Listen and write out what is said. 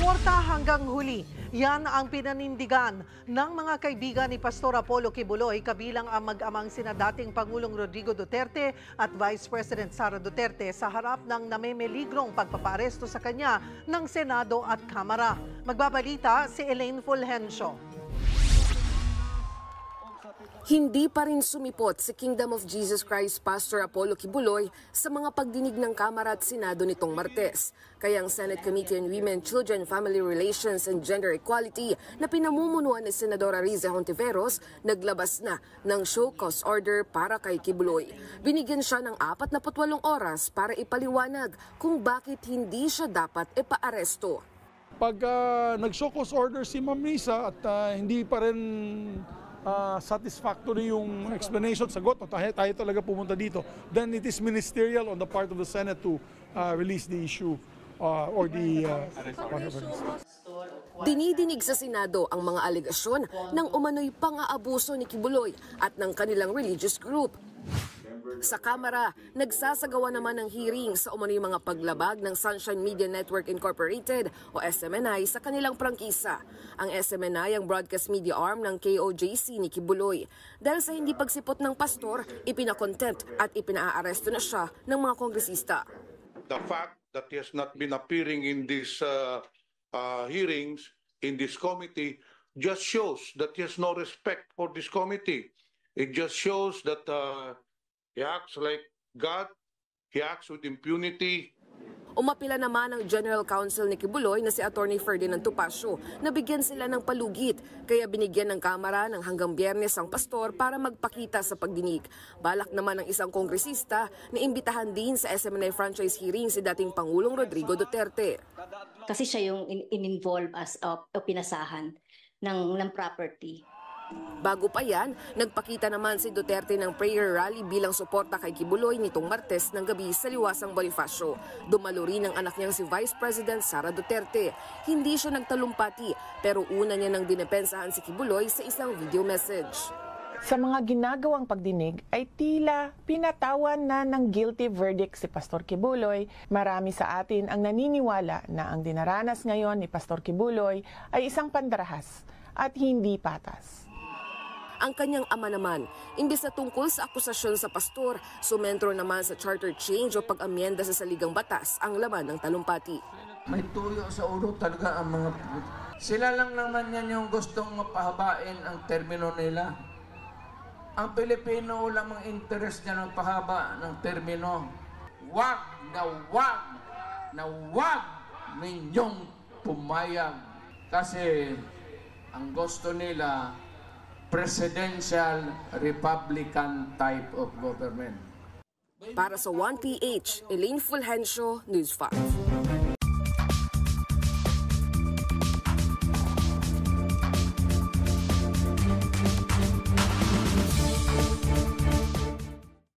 Suporta hanggang huli. Yan ang pinanindigan ng mga kaibigan ni Pastor Apollo Kibuloy, kabilang ang mag-amang sina dating Pangulong Rodrigo Duterte at Vice President Sara Duterte sa harap ng namimiligrong pagpapaaresto sa kanya ng Senado at Kamara. Magbabalita si Elaine Fulgencio. Hindi pa rin sumipot si Kingdom of Jesus Christ Pastor Apollo Kibuloy sa mga pagdinig ng Kamara at Senado nitong Martes. Kaya ang Senate Committee on Women, Children, Family Relations and Gender Equality na pinamumunuan ni Senadora Riza Hontiveros naglabas na ng show cause order para kay Kibuloy. Binigyan siya ng 48 oras para ipaliwanag kung bakit hindi siya dapat ipaaresto. Pag nag-show cause order si Ma'am Riza at hindi pa rin satisfactory yung explanation, sagot, tayo talaga pumunta dito, then it is ministerial on the part of the Senate to release the issue or the Dinidinig sa Senado ang mga alegasyon ng umano'y pang-aabuso ni Kibuloy at ng kanilang religious group. Sa Kamara, nagsasagawa naman ng hearing sa umano'y mga paglabag ng Sunshine Media Network Incorporated o SMNI sa kanilang prangkisa. Ang SMNI ang broadcast media arm ng KOJC ni Kibuloy. Dahil sa hindi pagsipot ng pastor, ipinakontempt at ipinaaresto na siya ng mga kongresista. The fact that he has not been appearing in these hearings, in this committee, just shows that he has no respect for this committee. It just shows that he acts like God, he acts with impunity. Umapila naman ang General Counsel ni Kibuloy na si Attorney Ferdinand Topacio na bigyan sila ng palugit, kaya binigyan ng Kamara ng hanggang Biyernes ang pastor para magpakita sa pagdinig. Balak naman ng isang kongresista na imbitahan din sa SMNI franchise hearing si dating Pangulong Rodrigo Duterte. Kasi siya yung in-involve as pinasahan ng property. Bago pa yan, nagpakita naman si Duterte ng prayer rally bilang suporta kay Kibuloy nitong Martes ng gabi sa Liwasang Bonifacio. Dumalo rin ang anak niyang si Vice President Sara Duterte. Hindi siya nagtalumpati pero una niya nang dinepensahan si Kibuloy sa isang video message. Sa mga ginagawang pagdinig ay tila pinatawan na ng guilty verdict si Pastor Kibuloy. Marami sa atin ang naniniwala na ang dinaranas ngayon ni Pastor Kibuloy ay isang pandarahas at hindi patas. Ang kanyang ama naman, imbes na tungkol sa akusasyon sa pastor, sumentro naman sa charter change o pag-amyenda sa saligang batas ang laman ng talumpati. May tuyo sa ulo talaga ang mga... Sila lang naman yan yung gustong mapahabain ang termino nila. Ang Pilipino lamang interest niya ng pahaba ng termino. Wag na wag ninyong pumayag. Kasi ang gusto nila presidential republican type of government. Para sa 1PH, Elaine Fulgencio, News 5.